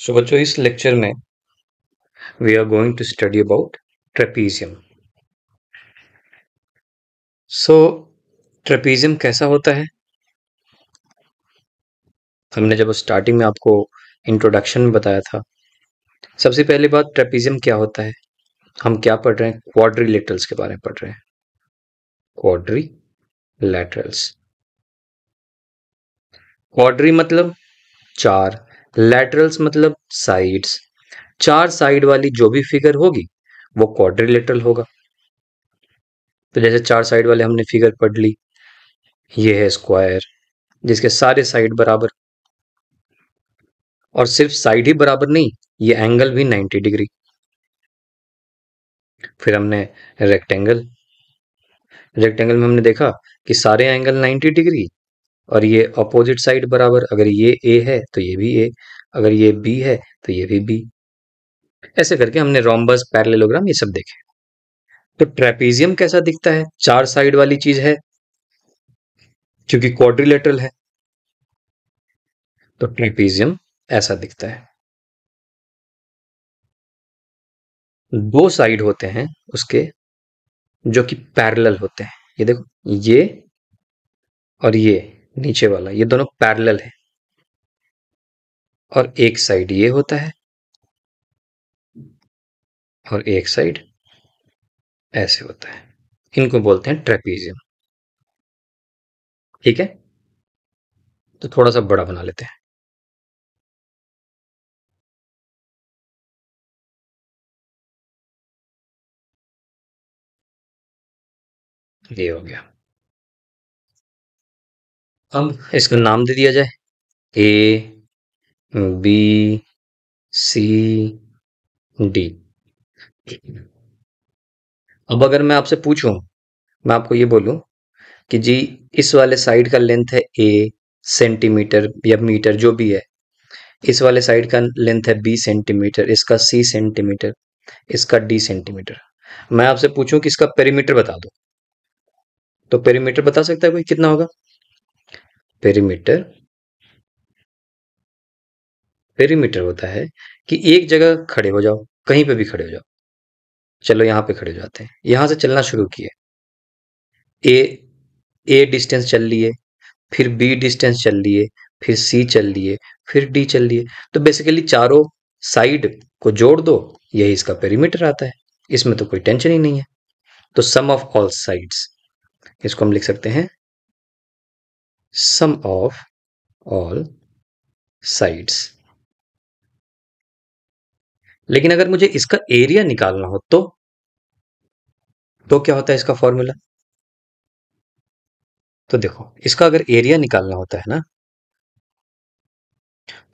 सो बच्चों, इस लेक्चर में we are going to study about trapezium. So trapezium कैसा होता है? हमने जब स्टार्टिंग में आपको इंट्रोडक्शन में बताया था। सबसे पहली बात, ट्रेपीजियम क्या होता है? हम क्या पढ़ रहे हैं? क्वाड्रिलेटरल्स के बारे में पढ़ रहे हैं। क्वाड्रिलैटरल्स। क्वाड्री मतलब चार, लैटरल्स मतलब साइड्स। चार साइड वाली जो भी फिगर होगी वो क्वाड्रिलेटरल होगा। तो जैसे चार साइड वाले हमने फिगर पढ़ ली, ये है स्क्वायर जिसके सारे साइड बराबर, और सिर्फ साइड ही बराबर नहीं, ये एंगल भी 90 डिग्री। फिर हमने रेक्टेंगल। रेक्टेंगल में हमने देखा कि सारे एंगल 90 डिग्री और ये अपोजिट साइड बराबर। अगर ये ए है तो ये भी ए, अगर ये बी है तो ये भी बी। ऐसे करके हमने रोम्बस, पैरेललोग्राम ये सब देखे। तो ट्रेपीजियम कैसा दिखता है? चार साइड वाली चीज है क्योंकि क्वाड्रिलेटरल है, तो ट्रेपीजियम ऐसा दिखता है। दो साइड होते हैं उसके जो कि पैरेलल होते हैं। ये देखो, ये और ये नीचे वाला, ये दोनों पैरेलल है। और एक साइड ये होता है और एक साइड ऐसे होता है। इनको बोलते हैं ट्रेपीजियम। ठीक है, तो थोड़ा सा बड़ा बना लेते हैं। ये हो गया। अब इसका नाम दे दिया जाए, ए बी सी डी। अब अगर मैं आपसे पूछूं, मैं आपको ये बोलूं कि जी इस वाले साइड का लेंथ है ए सेंटीमीटर या मीटर जो भी है, इस वाले साइड का लेंथ है बी सेंटीमीटर, इसका सी सेंटीमीटर, इसका डी सेंटीमीटर। मैं आपसे पूछूं कि इसका पेरीमीटर बता दो, तो पेरीमीटर बता सकता है कोई कितना होगा? पेरीमीटर, पेरीमीटर होता है कि एक जगह खड़े हो जाओ, कहीं पे भी खड़े हो जाओ। चलो यहाँ पे खड़े हो जाते हैं, यहां से चलना शुरू किए, ए ए डिस्टेंस चल लिए, फिर बी डिस्टेंस चल लिए, फिर सी चल लिए, फिर डी चल लिए। तो बेसिकली चारों साइड को जोड़ दो, यही इसका पेरीमीटर आता है। इसमें तो कोई टेंशन ही नहीं है। तो सम ऑफ ऑल साइड्स, इसको हम लिख सकते हैं सम ऑफ ऑल साइड्स। लेकिन अगर मुझे इसका एरिया निकालना हो तो क्या होता है इसका फॉर्मूला? तो देखो, इसका अगर एरिया निकालना होता है ना,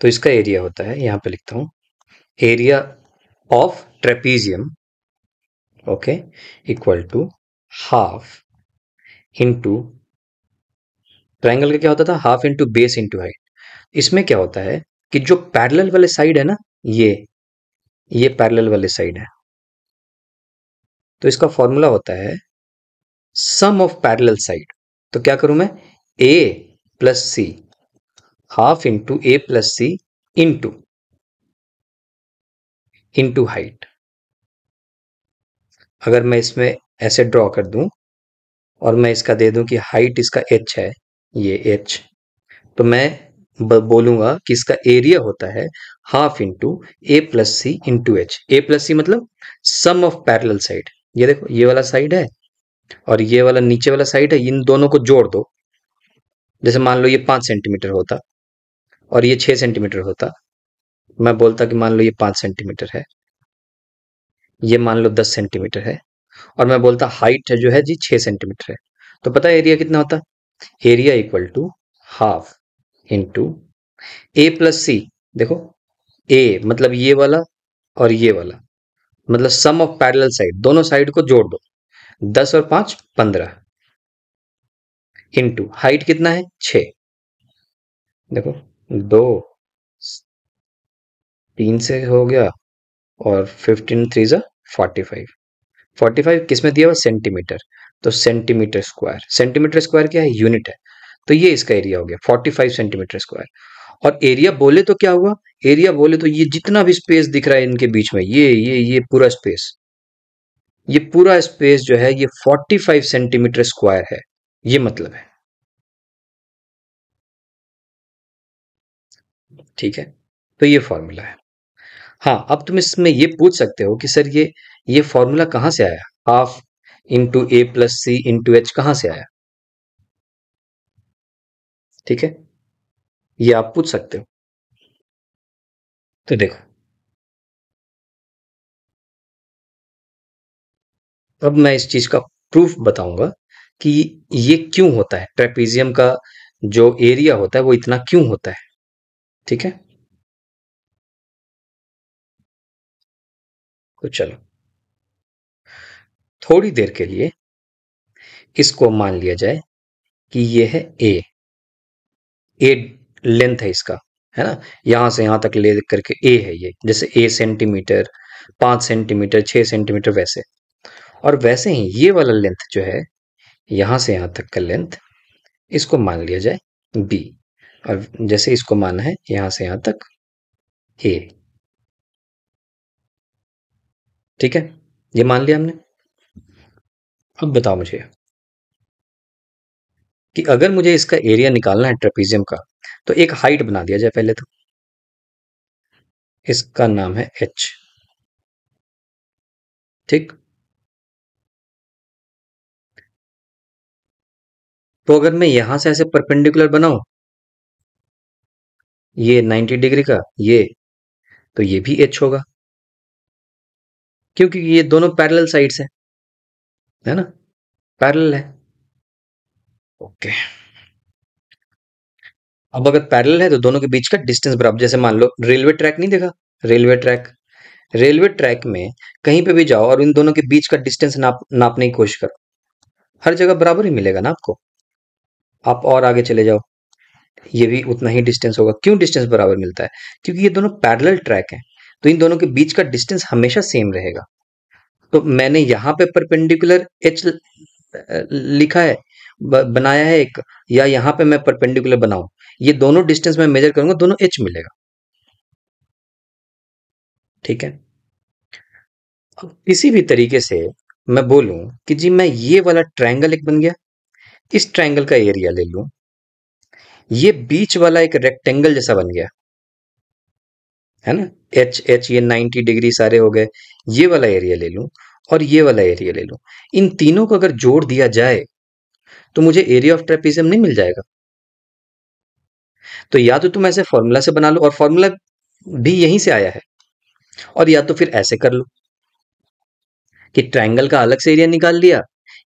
तो इसका एरिया होता है, यहां पे लिखता हूं, area of trapezium, okay, equal to half into, triangle का क्या होता था? Half into base into height. इसमें क्या होता है कि जो पैरेलल वाले साइड है ना, ये पैरेलल वाले साइड है, तो इसका फॉर्मूला होता है सम ऑफ पैरेलल साइड। तो क्या करूं मैं? ए plus C, half into A plus C into into height. अगर मैं इसमें ऐसे ड्रॉ कर दूं और मैं इसका दे दूं कि हाइट इसका h है, ये h, तो मैं बोलूंगा कि इसका एरिया होता है half into A plus C into H. A plus सी मतलब सम ऑफ पैरेलल साइड। ये देखो, ये वाला साइड है और ये वाला नीचे वाला साइड है, इन दोनों को जोड़ दो। जैसे मान लो ये 5 सेंटीमीटर होता और ये 6 सेंटीमीटर होता, मैं बोलता कि मान लो ये 5 सेंटीमीटर है, ये मान लो 10 सेंटीमीटर है, और मैं बोलता हाइट जो है जी 6 सेंटीमीटर है। तो पता है एरिया कितना होता? Area equal to half into A plus C. देखो, ए मतलब ये वाला और ये वाला, मतलब सम ऑफ पैरेलल साइड, दोनों साइड को जोड़ दो, 10 और 5 15, इंटू हाइट कितना है? 6। देखो, 2 3 से हो गया और 15 3 जा 45। 45 किस में दिया हुआ? सेंटीमीटर। तो सेंटीमीटर स्क्वायर, सेंटीमीटर स्क्वायर क्या है? यूनिट है। तो ये इसका एरिया हो गया 45 सेंटीमीटर स्क्वायर। और एरिया बोले तो क्या हुआ, एरिया बोले तो ये जितना भी स्पेस दिख रहा है इनके बीच में, ये पूरा स्पेस, ये पूरा स्पेस जो है ये 45 सेंटीमीटर स्क्वायर है, ये मतलब है। ठीक है, तो ये फॉर्मूला है। हाँ, अब तुम इसमें ये पूछ सकते हो कि सर ये फॉर्मूला कहाँ से आया, half into A plus C into H कहाँ से आया। ठीक है, ये आप पूछ सकते हो। तो देखो, अब मैं इस चीज का प्रूफ बताऊंगा कि ये क्यों होता है, ट्रेपीजियम का जो एरिया होता है वो इतना क्यों होता है। ठीक है, तो चलो थोड़ी देर के लिए इसको मान लिया जाए कि ये है ए लेंथ है इसका, है ना, यहां से यहां तक ले करके ए है ये, जैसे ए सेंटीमीटर, 5 सेंटीमीटर, 6 सेंटीमीटर वैसे। और वैसे ही ये वाला लेंथ जो है यहां से यहां तक का लेंथ, इसको मान लिया जाए बी, और जैसे इसको माना है यहां से यहां तक ए। ठीक है, ये मान लिया हमने। अब बताओ मुझे कि अगर मुझे इसका एरिया निकालना है ट्रेपीजियम का, तो एक हाइट बना दिया जाए पहले तो, इसका नाम है एच। ठीक, तो अगर मैं यहां से ऐसे परपेंडिकुलर बनाऊं, ये 90 डिग्री का ये, तो ये भी एच होगा, क्योंकि ये दोनों पैरेलल साइड्स है ना, पैरेलल है। ओके, अब अगर पैरेलल है तो दोनों के बीच का डिस्टेंस बराबर, जैसे मान लो रेलवे ट्रैक नहीं देखा, रेलवे ट्रैक, रेलवे ट्रैक में कहीं पे भी जाओ और इन दोनों के बीच का डिस्टेंस नापने की कोशिश करो, हर जगह बराबर ही मिलेगा ना आपको। आप और आगे चले जाओ, ये भी उतना ही डिस्टेंस होगा। क्यों डिस्टेंस बराबर मिलता है, क्योंकि ये दोनों पैरेलल ट्रैक हैं, तो इन दोनों के बीच का डिस्टेंस हमेशा सेम रहेगा। तो मैंने यहाँ पे परपेंडिकुलर एच लिखा है, बनाया है एक, या यहाँ पे मैं परपेंडिकुलर बनाऊं, ये दोनों डिस्टेंस मैं मेजर करूंगा, दोनों एच मिलेगा। ठीक है, अब किसी भी तरीके से मैं बोलूं कि जी मैं ये वाला ट्रायंगल एक बन गया, इस ट्रायंगल का एरिया ले लूं, ये बीच वाला एक रेक्टेंगल जैसा बन गया, है ना, एच एच ये 90 डिग्री सारे हो गए, ये वाला एरिया ले लूं और ये वाला एरिया ले लूं, इन तीनों को अगर जोड़ दिया जाए तो मुझे एरिया ऑफ ट्रेपीजियम नहीं मिल जाएगा। तो या तो तुम ऐसे फॉर्मूला से बना लो, और फॉर्मूला भी यहीं से आया है, और या तो फिर ऐसे कर लो कि ट्रायंगल का अलग से एरिया निकाल लिया,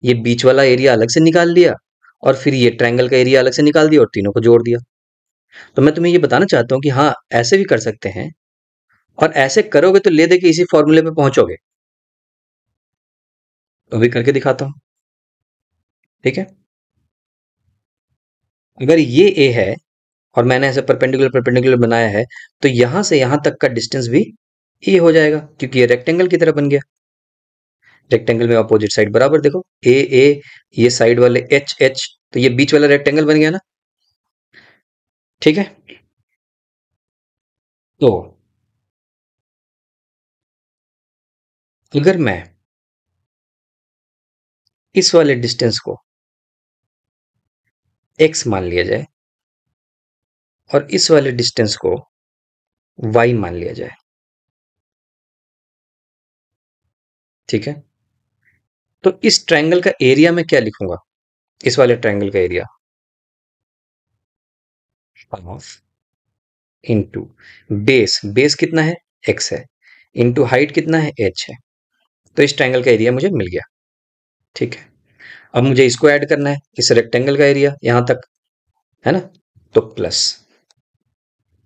ये बीच वाला एरिया अलग से निकाल लिया, और फिर ये ट्रायंगल का एरिया अलग से निकाल दिया और तीनों को जोड़ दिया। तो मैं तुम्हें ये बताना चाहता हूं कि हाँ, ऐसे भी कर सकते हैं, और ऐसे करोगे तो ले दे के इसी फॉर्मूले पे पहुंचोगे। तो अभी करके दिखाता हूं। ठीक है, अगर ये ए है और मैंने ऐसे परपेंडिकुलर परपेंडिकुलर बनाया है, तो यहां से यहां तक का डिस्टेंस भी ए हो जाएगा, क्योंकि ये रेक्टेंगल की तरह बन गया। रेक्टेंगल में अपोजिट साइड बराबर देखो, ए ए, ये साइड वाले एच एच, तो ये बीच वाला रेक्टेंगल बन गया ना। ठीक है, तो अगर मैं इस वाले डिस्टेंस को एक्स मान लिया जाए और इस वाले डिस्टेंस को वाई मान लिया जाए, ठीक है, तो इस ट्रायंगल का एरिया मैं क्या लिखूंगा, इस वाले ट्रायंगल का area half into base, base कितना है, एक्स है, इंटू हाइट कितना है, एच है। तो इस ट्रायंगल का एरिया मुझे मिल गया। ठीक है, अब मुझे इसको ऐड करना है, इस रेक्टेंगल का एरिया यहां तक, है ना, तो प्लस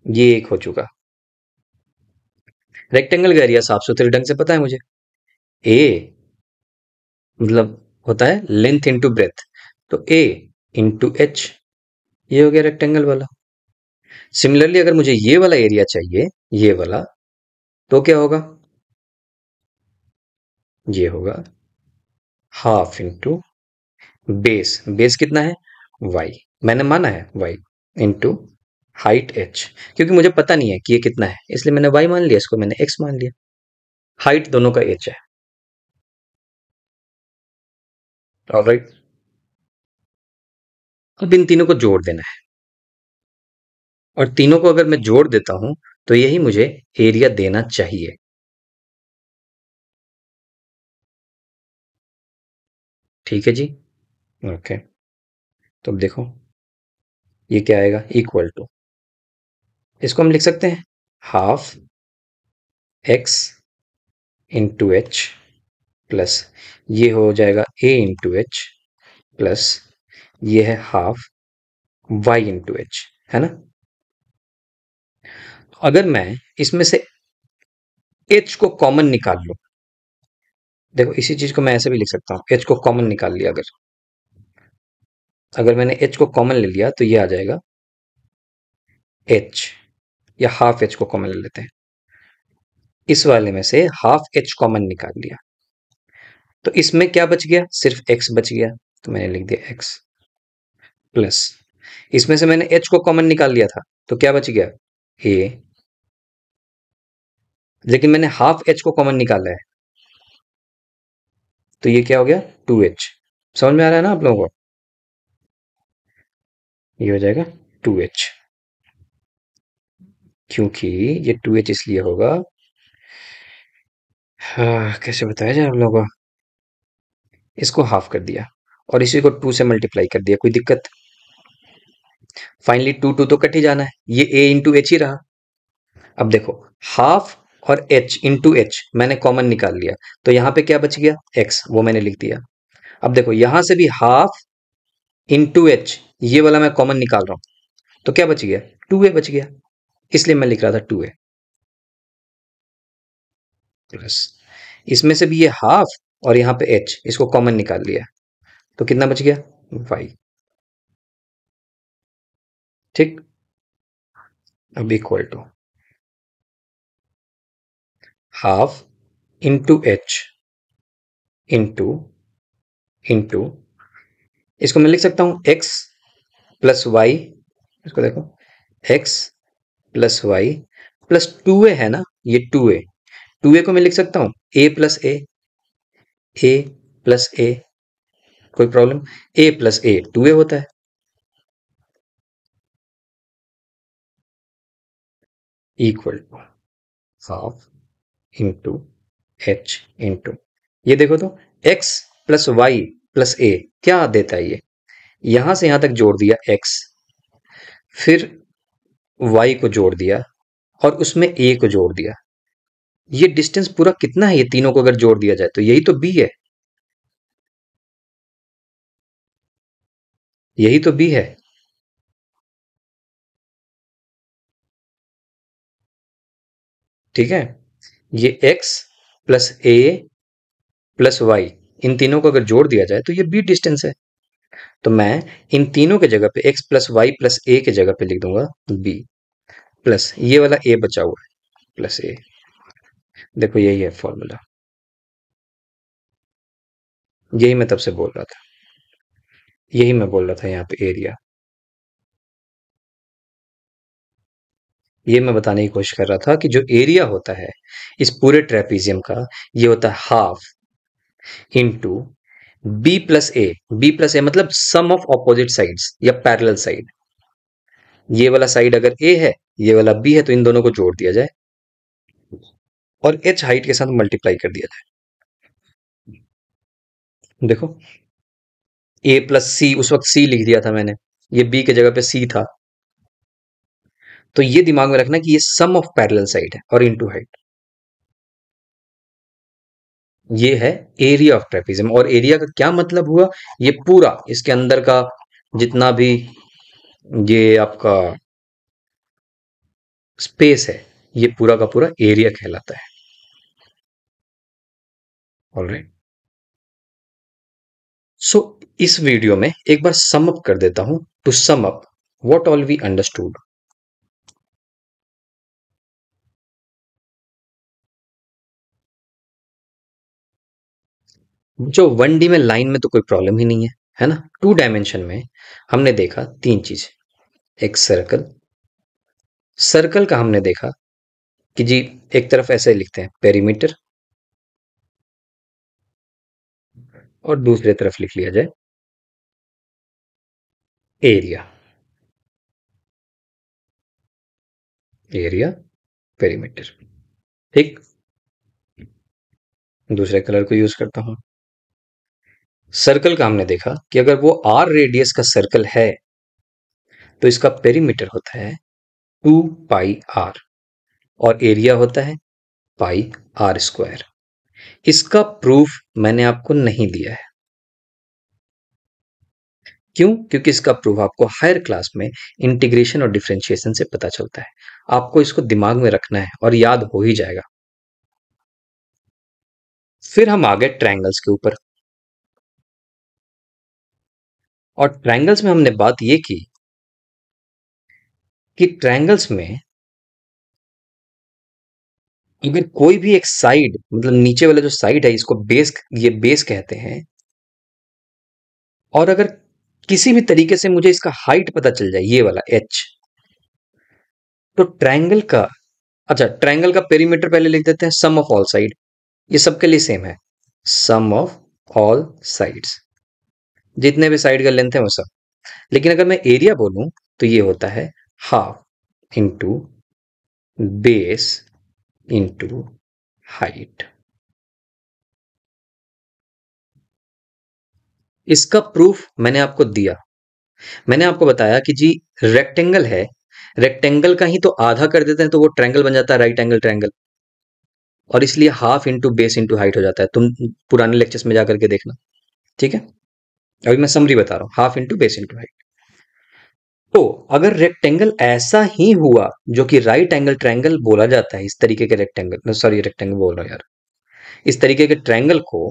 ये एक हो चुका। रेक्टेंगल का एरिया साफ सुथरे ढंग से पता है मुझे, ए मतलब होता है लेंथ इंटू ब्रेथ, तो ए इंटू एच, ये हो गया रेक्टेंगल वाला। सिमिलरली अगर मुझे ये वाला एरिया चाहिए, ये वाला, तो क्या होगा, ये होगा हाफ इंटू बेस, बेस कितना है, वाई, मैंने माना है वाई, इंटू हाइट h, क्योंकि मुझे पता नहीं है कि ये कितना है, इसलिए मैंने y मान लिया, इसको मैंने x मान लिया। हाइट दोनों का h है। ऑलराइट, अब इन तीनों को जोड़ देना है, और तीनों को अगर मैं जोड़ देता हूं तो यही मुझे एरिया देना चाहिए। ठीक है जी। ओके, तो अब देखो ये क्या आएगा, इक्वल टू, इसको हम लिख सकते हैं half x into H plus ये हो जाएगा ए इंटू एच प्लस ये है हाफ वाई इंटू एच, है ना। अगर मैं इसमें से एच को कॉमन निकाल लूं, देखो इसी चीज को मैं ऐसे भी लिख सकता हूं, एच को कॉमन निकाल लिया, अगर अगर मैंने एच को कॉमन ले लिया तो ये आ जाएगा एच, या हाफ एच को कॉमन ले लेते हैं, इस वाले में से हाफ एच कॉमन निकाल लिया, तो इसमें क्या बच गया, सिर्फ एक्स बच गया, तो मैंने लिख दिया एक्स प्लस इसमें से मैंने एच को कॉमन निकाल लिया था, तो क्या बच गया ए, लेकिन मैंने हाफ एच को कॉमन निकाला है, तो ये क्या हो गया 2h। समझ में आ रहा है ना आप लोगों को, ये हो जाएगा 2h, क्योंकि ये 2h इसलिए होगा, हाँ, कैसे बताया जाए आप लोगों को, इसको हाफ कर दिया और इसी को 2 से मल्टीप्लाई कर दिया, कोई दिक्कत, फाइनली 2 तो कट ही जाना है, ये a इंटू एच ही रहा। अब देखो हाफ और h इंटू एच मैंने कॉमन निकाल लिया, तो यहां पे क्या बच गया x, वो मैंने लिख दिया। अब देखो यहां से भी हाफ इंटू एच, ये वाला मैं कॉमन निकाल रहा हूं, तो क्या बच गया 2a बच गया, इसलिए मैं लिख रहा था 2a प्लस इसमें से भी ये हाफ और यहाँ पे h, इसको कॉमन निकाल लिया, तो कितना बच गया y। ठीक, अब equal to half into H into into इसको मैं लिख सकता हूं x प्लस वाई, इसको देखो x plus y plus 2a है ना, ये 2a, 2a को मैं लिख सकता हूं a plus a plus a, कोई problem, a plus a 2a होता है, equal to half into H इंटू ये देखो तो x plus y plus a क्या देता है, ये यहां से यहां तक जोड़ दिया x, फिर y को जोड़ दिया और उसमें a को जोड़ दिया, ये डिस्टेंस पूरा कितना है, ये तीनों को अगर जोड़ दिया जाए तो यही तो b है, यही तो b है। ठीक है, ये x plus a plus y, इन तीनों को अगर जोड़ दिया जाए तो ये b डिस्टेंस है, तो मैं इन तीनों के जगह पे x plus y plus a के जगह पे लिख दूंगा b प्लस ये वाला a बचा हुआ है प्लस a, देखो यही है फॉर्मूला, यही मैं तब से बोल रहा था, यही मैं बोल रहा था यहाँ पे एरिया, ये मैं बताने की कोशिश कर रहा था कि जो एरिया होता है इस पूरे ट्रेपीजियम का, ये होता है हाफ इंटू बी प्लस ए मतलब सम ऑफ ऑपोजिट साइड्स या पैरेलल साइड, ये वाला साइड अगर ए है ये वाला बी है, तो इन दोनों को जोड़ दिया जाए और एच हाइट के साथ मल्टीप्लाई कर दिया जाए। देखो ए प्लस सी, उस वक्त सी लिख दिया था मैंने, ये बी के जगह पे सी था, तो ये दिमाग में रखना कि ये सम ऑफ पैरेलल साइड है और इनटू हाइट, ये है एरिया ऑफ ट्रेपेजियम। और एरिया का क्या मतलब हुआ, ये पूरा इसके अंदर का जितना भी ये आपका स्पेस है, ये पूरा का पूरा एरिया कहलाता है। ऑलराइट, सो इस वीडियो में एक बार सम अप कर देता हूं, to sum up what all we understood. जो 1D में लाइन में तो कोई प्रॉब्लम ही नहीं है ना। 2 डायमेंशन में हमने देखा 3 चीज, एक सर्कल, सर्कल का हमने देखा कि जी एक तरफ ऐसे लिखते हैं पेरीमीटर और दूसरी तरफ लिख लिया जाए एरिया। Area perimeter. ठीक। दूसरे कलर को यूज करता हूं। सर्कल का हमने देखा कि अगर वो आर रेडियस का सर्कल है तो इसका पेरीमीटर होता है 2 पाई आर और एरिया होता है पाई r²। इसका प्रूफ मैंने आपको नहीं दिया है। क्यों? क्योंकि इसका प्रूफ आपको हायर क्लास में इंटीग्रेशन और डिफरेंशिएशन से पता चलता है। आपको इसको दिमाग में रखना है और याद हो ही जाएगा। फिर हम आ गए ट्रायंगल्स के ऊपर। और ट्रायंगल्स में हमने बात ये की कि ट्रायंगल्स में अगर कोई भी एक साइड, मतलब नीचे वाला जो साइड है इसको बेस, ये बेस कहते हैं, और अगर किसी भी तरीके से मुझे इसका हाइट पता चल जाए, ये वाला h, तो ट्रायंगल का, अच्छा ट्रायंगल का पेरीमीटर पहले लिख देते हैं सम ऑफ ऑल साइड। ये सबके लिए सेम है, सम ऑफ ऑल साइड्स, जितने भी साइड का लेंथ है वो सब। लेकिन अगर मैं एरिया बोलूं तो ये होता है half into base into height. इसका प्रूफ मैंने आपको दिया। मैंने आपको बताया कि जी रेक्टेंगल है, रेक्टेंगल का ही तो आधा कर देते हैं तो वो ट्रायंगल बन जाता है, राइट एंगल ट्रायंगल, और इसलिए half into base into height हो जाता है। तुम पुराने लेक्चर्स में जाकर के देखना। ठीक है, अभी मैं समरी बता रहा हूँ, half into base into height. तो अगर रेक्टेंगल ऐसा ही हुआ जो कि राइट एंगल ट्रायंगल बोला जाता है, इस तरीके के रेक्टेंगल, सॉरी रेक्टेंगल बोल रहा हूँ यार, इस तरीके के ट्रायंगल को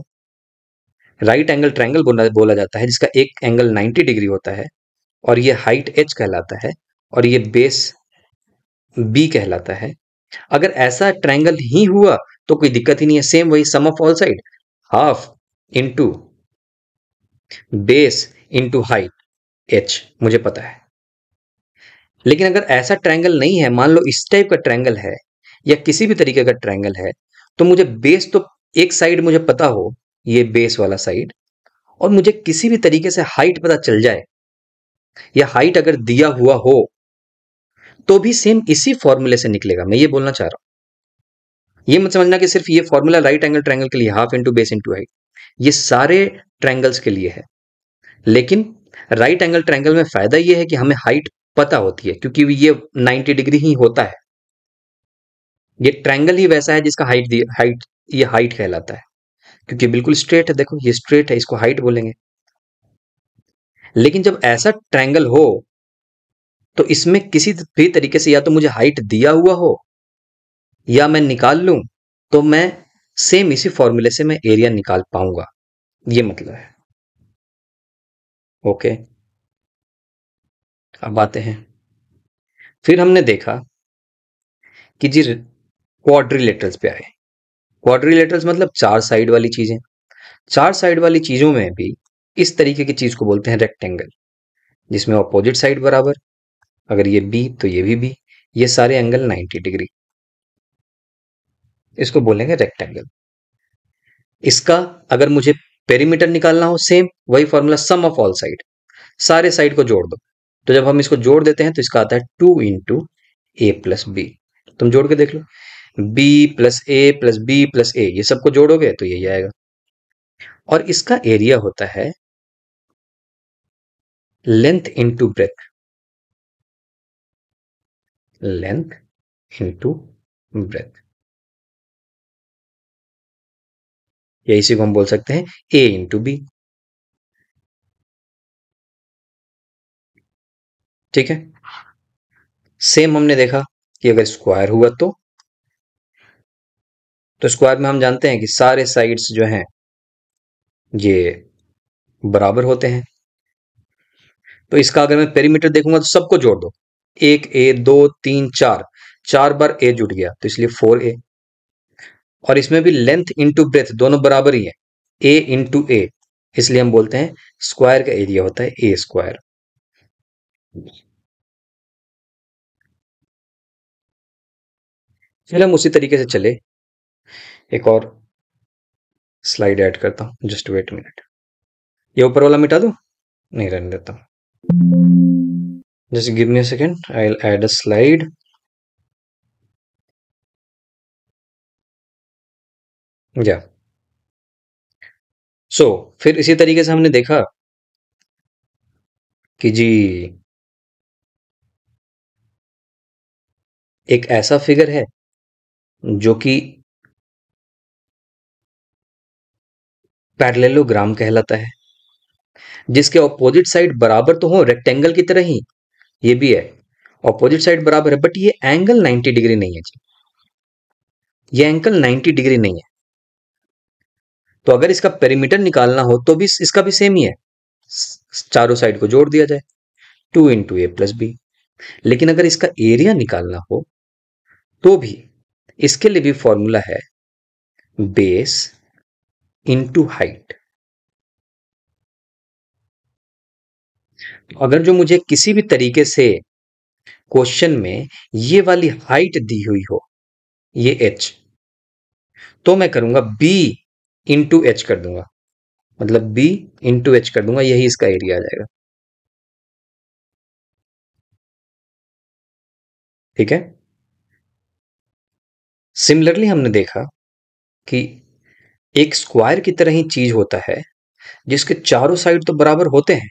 राइट एंगल ट्रायंगल बोला जाता है, जिसका एक एंगल 90 डिग्री होता है, और ये हाइट h कहलाता है, और ये बेस b कहलाता है। अगर ऐसा ट्रायंगल ही हुआ तो कोई दिक्कत ही नहीं है, सेम वही sum of all side, half into base into height h, मुझे पता है। लेकिन अगर ऐसा ट्रायंगल नहीं है, मान लो इस टाइप का ट्रायंगल है या किसी भी तरीके का ट्रायंगल है, तो मुझे बेस तो एक साइड मुझे पता हो, ये बेस वाला साइड, और मुझे किसी भी तरीके से हाइट पता चल जाए, या हाइट अगर दिया हुआ हो, तो भी सेम इसी फॉर्मूले से निकलेगा। मैं ये बोलना चाह रहा हूं, ये मत समझना कि सिर्फ ये फॉर्मूला राइट एंगल ट्रायंगल के लिए, half into base into height, ये सारे ट्रायंगल्स के लिए है। लेकिन राइट एंगल ट्रायंगल में फायदा ये है कि हमें हाइट पता होती है, क्योंकि ये 90 डिग्री ही होता है। ये ट्रायंगल ही वैसा है जिसका हाइट, ये हाइट कहलाता है, क्योंकि बिल्कुल स्ट्रेट है। देखो ये स्ट्रेट है, इसको हाइट बोलेंगे। लेकिन जब ऐसा ट्रायंगल हो तो इसमें किसी भी तरीके से या तो मुझे हाइट दिया हुआ हो या मैं निकाल लूं, तो मैं सेम इसी फॉर्मूले से मैं एरिया निकाल पाऊंगा, ये मतलब है। ओके, अब आते हैं। फिर हमने देखा कि जी क्वाड्रिलेटरल्स पे आए। क्वाड्रिलेटरल्स मतलब चार साइड वाली चीजें। चार साइड वाली चीजों में भी इस तरीके की चीज को बोलते हैं रेक्टेंगल, जिसमें अपोजिट साइड बराबर, अगर ये बी तो ये भी बी, ये सारे एंगल 90 डिग्री, इसको बोलेंगे रेक्टेंगल। इसका अगर मुझे पेरीमीटर निकालना हो, सेम वही formula, sum of all side, सारे साइड को जोड़ दो। तो जब हम इसको जोड़ देते हैं तो इसका आता है 2 इंटू a प्लस बी। तुम जोड़ के देख लो, b प्लस ए प्लस बी प्लस ए, ये सबको जोड़ोगे तो यही आएगा। और इसका एरिया होता है length into breadth, length into breadth, या इसी को हम बोल सकते हैं a इंटू बी। ठीक है, सेम हमने देखा कि अगर स्क्वायर हुआ तो स्क्वायर में हम जानते हैं कि सारे साइड्स जो हैं ये बराबर होते हैं। तो इसका अगर मैं पेरीमीटर देखूंगा तो सबको जोड़ दो, एक ए, दो, तीन, चार, चार बार ए जुड़ गया तो इसलिए 4a। और इसमें भी लेंथ इंटू ब्रेथ दोनों बराबर ही है, ए इंटू ए, इसलिए हम बोलते हैं स्क्वायर का एरिया होता है ए स्क्वायर। फिर हम उसी तरीके से चले, एक और स्लाइड ऐड करता हूं, जस्ट वेट मिनट। ये ऊपर वाला मिटा दूं? नहीं, रहने देता हूं। Just give me a second, I will add a slide. या फिर इसी तरीके से हमने देखा कि जी एक ऐसा फिगर है जो कि पैरेललोग्राम कहलाता है, जिसके ऑपोजिट साइड बराबर तो हो, रेक्टेंगल की तरह ही ये भी है, ऑपोजिट साइड बराबर है, बट ये एंगल 90 डिग्री नहीं है जी, ये एंगल 90 डिग्री नहीं है। तो अगर इसका पेरीमीटर निकालना हो तो भी इसका भी सेम ही है, चारों साइड को जोड़ दिया जाए, 2 × a + b। लेकिन अगर इसका एरिया निकालना हो तो भी इसके लिए भी फॉर्मूला है, बेस इंटू हाइट। अगर जो मुझे किसी भी तरीके से क्वेश्चन में ये वाली हाइट दी हुई हो, ये h, तो मैं करूंगा b इंटू एच कर दूंगा, मतलब b इंटू एच कर दूंगा, यही इसका एरिया आ जाएगा। ठीक है। सिमिलरली हमने देखा कि एक स्क्वायर की तरह ही चीज होता है जिसके चारों साइड तो बराबर होते हैं,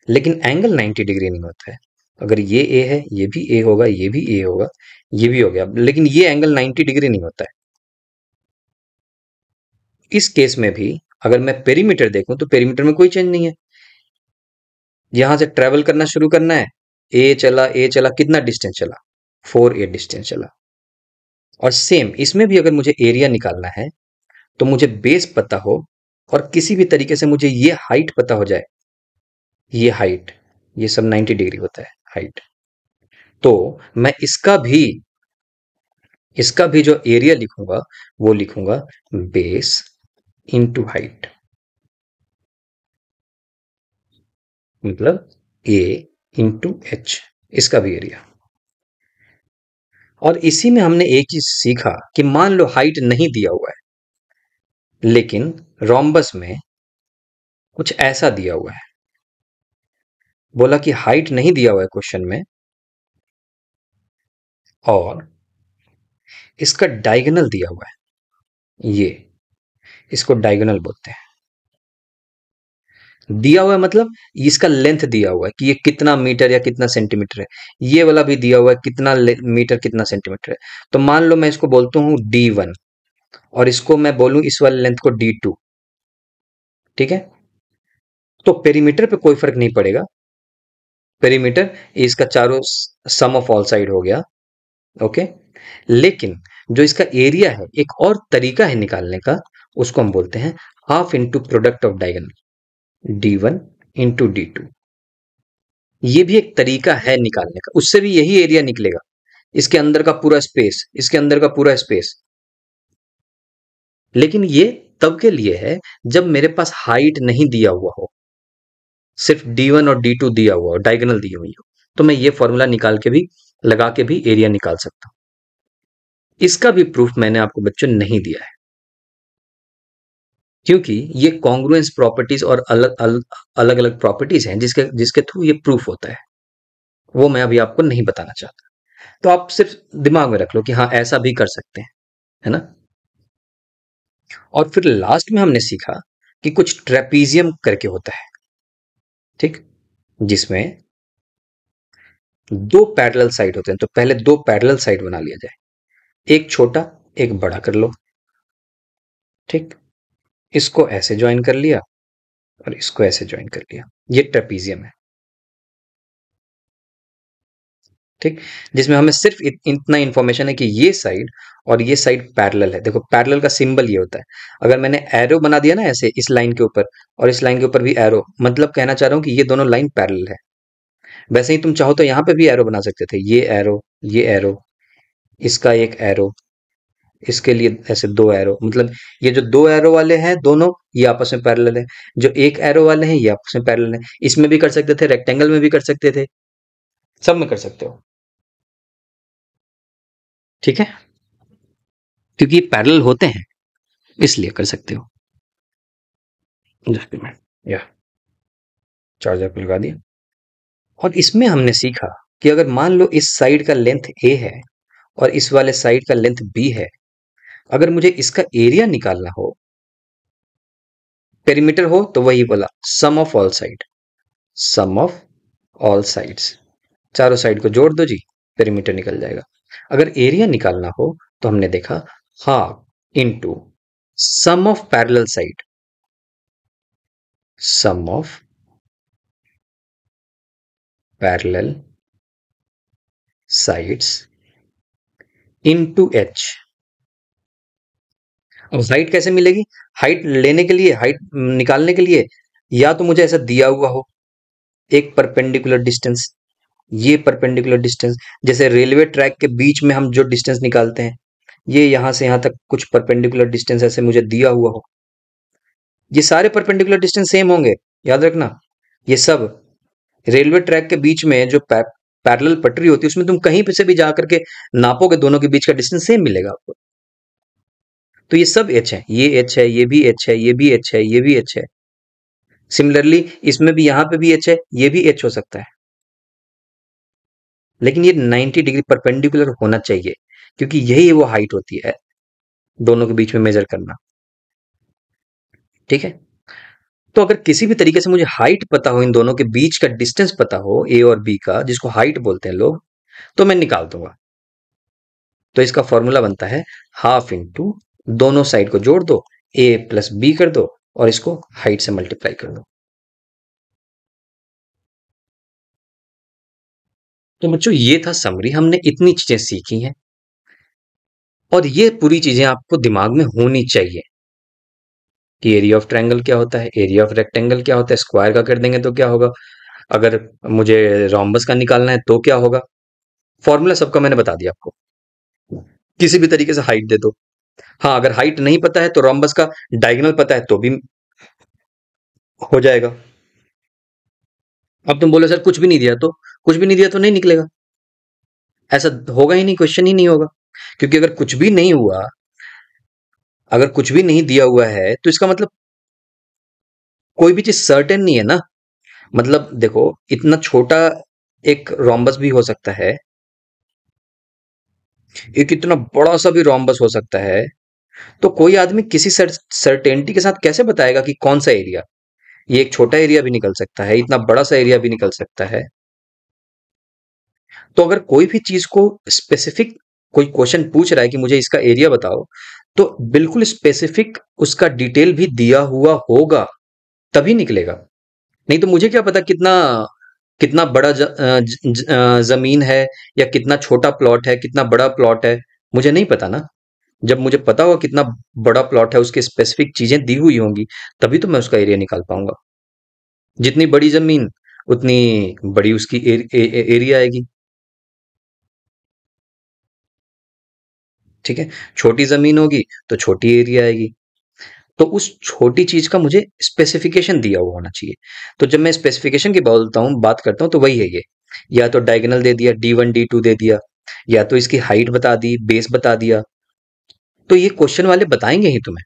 लेकिन एंगल 90 डिग्री नहीं होता है। अगर ये ए है, ये भी ए होगा, ये भी ए होगा, ये भी हो गया, लेकिन ये एंगल 90 डिग्री नहीं होता है। इस केस में भी अगर मैं पेरीमीटर देखूं तो पेरीमीटर में कोई चेंज नहीं है। यहां से ट्रेवल करना शुरू करना है, ए चला, कितना डिस्टेंस चला? 4a डिस्टेंस चला। और सेम इसमें भी अगर मुझे एरिया निकालना है तो मुझे बेस पता हो और किसी भी तरीके से मुझे ये हाइट पता हो जाए, ये हाइट, ये सब 90 डिग्री होता है हाइट, तो मैं इसका भी जो एरिया लिखूंगा वो लिखूंगा बेस इंटू हाइट, मतलब a इंटू एच, इसका भी एरिया। और इसी में हमने एक चीज सीखा कि मान लो हाइट नहीं दिया हुआ है, लेकिन रोम्बस में कुछ ऐसा दिया हुआ है, बोला कि हाइट नहीं दिया हुआ है क्वेश्चन में, और इसका डायगोनल दिया हुआ है, ये इसको डायगोनल बोलते हैं। दिया हुआ है मतलब इसका लेंथ दिया हुआ है कि ये कितना मीटर या कितना सेंटीमीटर है, ये वाला भी दिया हुआ है कितना मीटर कितना सेंटीमीटर है। तो मान लो मैं इसको बोलता हूं d1 और इसको मैं बोलूं इस वाले लेंथ को d2, ठीक है, तो पेरीमीटर पे कोई फर्क नहीं पड़ेगा, पेरीमीटर इसका चारों सम ऑफ ऑल साइड हो गया, ओके। लेकिन जो इसका एरिया है, एक और तरीका है निकालने का, उसको हम बोलते हैं half into product of diagonal, d1 into d2। ये भी एक तरीका है निकालने का, उससे भी यही एरिया निकलेगा, इसके अंदर का पूरा स्पेस, इसके अंदर का पूरा स्पेस। लेकिन ये तब के लिए है जब मेरे पास हाइट नहीं दिया हुआ हो, सिर्फ d1 और d2 दिया हुआ हो, डायगोनल दी हुई हो, तो मैं ये फॉर्मूला निकाल के भी, लगा के भी एरिया निकाल सकता हूं। इसका भी प्रूफ मैंने आपको बच्चों नहीं दिया है, क्योंकि ये कॉन्ग्रुएंस प्रॉपर्टीज और अलग अलग अलग प्रॉपर्टीज हैं जिसके जिसके थ्रू ये प्रूफ होता है, वो मैं अभी आपको नहीं बताना चाहता। तो आप सिर्फ दिमाग में रख लो कि हाँ ऐसा भी कर सकते हैं, है ना। और फिर लास्ट में हमने सीखा कि कुछ ट्रेपीजियम करके होता है, ठीक, जिसमें दो पैरेलल साइड होते हैं। तो पहले दो पैरेलल साइड बना लिया जाए, एक छोटा एक बड़ा कर लो, ठीक, इसको ऐसे ज्वाइन कर लिया और इसको ऐसे ज्वाइन कर लिया, ये ट्रेपीजियम है, ठीक, जिसमें हमें सिर्फ इतना इंफॉर्मेशन है कि ये साइड और ये साइड पैरेलल है। देखो पैरेलल का सिंबल ये होता है, अगर मैंने एरो बना दिया ना ऐसे इस लाइन के ऊपर और इस लाइन के ऊपर भी एरो, मतलब कहना चाह रहा हूं कि ये दोनों लाइन पैरेलल है। वैसे ही तुम चाहो तो यहां पे भी एरो बना सकते थे, ये एरो, इसका एक एरो, इसके लिए ऐसे दो एरो, मतलब ये जो दो एरो वाले हैं दोनों ये आपस में पैरेलल है, जो एक एरो वाले हैं ये आपस में पैरेलल है। इसमें भी कर सकते थे, रेक्टेंगल में भी कर सकते थे, सब में कर सकते हो, ठीक है। क्योंकि ये पैरेलल होते हैं, इसलिए कर सकते हो। जस्ट मिनट, या चार्जर पे लगा दिया। और इसमें हमने सीखा कि अगर मान लो इस साइड का लेंथ ए है और इस वाले साइड का लेंथ बी है, अगर मुझे इसका एरिया निकालना हो, पेरीमीटर हो, तो वही बोला sum of all side, sum of all sides, चारों साइड को जोड़ दो जी, पेरीमीटर निकल जाएगा। अगर एरिया निकालना हो तो हमने देखा half into sum of parallel side, sum of parallel sides into H. अब हाइट कैसे मिलेगी? हाइट लेने के लिए, हाइट निकालने के लिए, या तो मुझे ऐसा दिया हुआ हो एक परपेंडिकुलर डिस्टेंस, ये परपेंडिकुलर डिस्टेंस, जैसे रेलवे ट्रैक के बीच में हम जो डिस्टेंस निकालते हैं, ये यहां से यहां तक कुछ परपेंडिकुलर डिस्टेंस ऐसे मुझे दिया हुआ हो। ये सारे परपेंडिकुलर डिस्टेंस सेम होंगे, याद रखना। ये सब रेलवे ट्रैक के बीच में जो पैरेलल पटरी होती है, उसमें तुम कहीं पे से भी जाकर के नापोगे, दोनों के बीच का डिस्टेंस सेम मिलेगा आपको। तो ये सब एच है, ये एच है, ये भी एच है, ये भी एच है, ये भी एच है। सिमिलरली इसमें भी, यहां पे भी एच है, ये भी एच हो सकता है, लेकिन ये 90 डिग्री परपेंडिकुलर होना चाहिए, क्योंकि यही वो हाइट होती है दोनों के बीच में मेजर करना। ठीक है, तो अगर किसी भी तरीके से मुझे हाइट पता हो, इन दोनों के बीच का डिस्टेंस पता हो ए और बी का, जिसको हाइट बोलते हैं लोग, तो मैं निकाल दूंगा। तो इसका फॉर्मूला बनता है हाफ इंटू, दोनों साइड को जोड़ दो, ए प्लस बी कर दो और इसको हाइट से मल्टीप्लाई कर दो। तो बच्चों ये था समरी, हमने इतनी चीजें सीखी हैं और ये पूरी चीजें आपको दिमाग में होनी चाहिए कि एरिया ऑफ ट्रायंगल क्या होता है, एरिया ऑफ रेक्टेंगल क्या होता है, स्क्वायर का कर देंगे तो क्या होगा, अगर मुझे रोम्बस का निकालना है तो क्या होगा। फॉर्मूला सबका मैंने बता दिया आपको, किसी भी तरीके से हाइट दे दो। हाँ, अगर हाइट नहीं पता है तो रोम्बस का डायगोनल पता है तो भी हो जाएगा। अब तुम बोले सर कुछ भी नहीं दिया, तो कुछ भी नहीं दिया तो नहीं निकलेगा, ऐसा होगा ही नहीं, क्वेश्चन ही नहीं होगा। क्योंकि अगर कुछ भी नहीं हुआ, अगर कुछ भी नहीं दिया हुआ है, तो इसका मतलब कोई भी चीज सर्टेन नहीं है ना। मतलब देखो, इतना छोटा एक रोम्बस भी हो सकता है, एक इतना बड़ा सा भी रोम्बस हो सकता है। तो कोई आदमी किसी सर्टेनिटी के साथ कैसे बताएगा कि कौन सा एरिया, ये एक छोटा एरिया भी निकल सकता है, इतना बड़ा सा एरिया भी निकल सकता है। तो अगर कोई भी चीज को स्पेसिफिक, कोई क्वेश्चन पूछ रहा है कि मुझे इसका एरिया बताओ, तो बिल्कुल स्पेसिफिक उसका डिटेल भी दिया हुआ होगा, तभी निकलेगा। नहीं तो मुझे क्या पता कितना कितना बड़ा जमीन है, या कितना छोटा प्लॉट है, कितना बड़ा प्लॉट है, मुझे नहीं पता ना। जब मुझे पता होगा कितना बड़ा प्लॉट है, उसकी स्पेसिफिक चीजें दी हुई होंगी, तभी तो मैं उसका एरिया निकाल पाऊंगा। जितनी बड़ी जमीन, उतनी बड़ी उसकी एरिया आएगी। ठीक है, छोटी जमीन होगी तो छोटी एरिया आएगी। तो उस छोटी चीज का मुझे स्पेसिफिकेशन दिया हुआ होना चाहिए। तो जब मैं स्पेसिफिकेशन की बोलता हूँ, बात करता हूँ, तो वही है ये, या तो डायगोनल दे दिया, D1 D2 दे दिया, या तो इसकी हाइट बता दी, बेस बता दिया, तो ये क्वेश्चन वाले बताएंगे ही तुम्हें।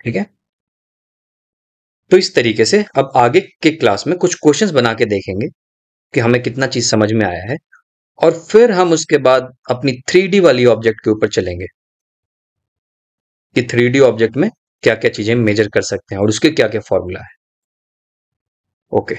ठीक है, तो इस तरीके से अब आगे के क्लास में कुछ क्वेश्चंस बना के देखेंगे कि हमें कितना चीज समझ में आया है, और फिर हम उसके बाद अपनी 3D वाली ऑब्जेक्ट के ऊपर चलेंगे कि 3D ऑब्जेक्ट में क्या क्या चीजें मेजर कर सकते हैं और उसके क्या क्या फॉर्मूला है। ओके।